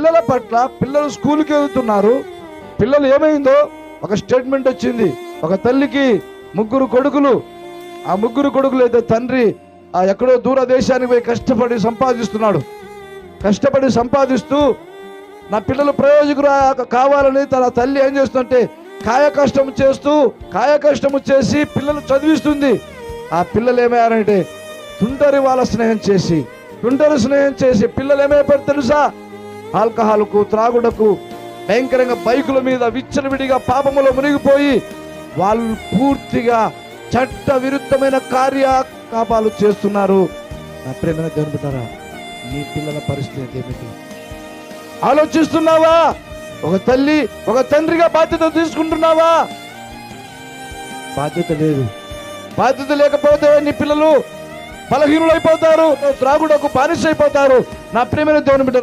పిల్లల పట్ల, పిల్లలు స్కూల్కి వెళ్తున్నారు, పిల్లలు ఏమైందో ఒక స్టేట్మెంట్ వచ్చింది. ఒక తల్లికి 3 కొడుకులు. ఆ 3 కొడుకులు అయితే తండ్రి ఎక్కడో దూర దేశానికి పోయి కష్టపడి సంపాదిస్తూ నా పిల్లలు ప్రయోజకులు కావాలని తన తల్లి ఏం చేస్తుందంటే కాయ కష్టము చేసి పిల్లలు చదివిస్తుంది. ఆ పిల్లలు ఏమయ్యారంటే తుంటరి స్నేహం చేసి పిల్లలు ఏమైపోయారు తెలుసా? ఆల్కహాల్కు, త్రాగుడకు, భయంకరంగా బైకుల మీద విచ్చలవిడిగా పాపములో మునిగిపోయి వాళ్ళు పూర్తిగా చట్ట విరుద్ధమైన కార్యకలాపాలు చేస్తున్నారు. నా ప్రేమైన దేవుని బిడ్డలారా, నీ పిల్లల పరిస్థితి ఏమిటి ఆలోచిస్తున్నావా? ఒక తల్లి, ఒక తండ్రిగా బాధ్యత తీసుకుంటున్నావా? బాధ్యత లేదు. బాధ్యత లేకపోతే నీ పిల్లలు బలహీనులైపోతారు, త్రాగుడకు బానిసైపోతారు. నా ప్రియమైన దేవుని బిడ్డ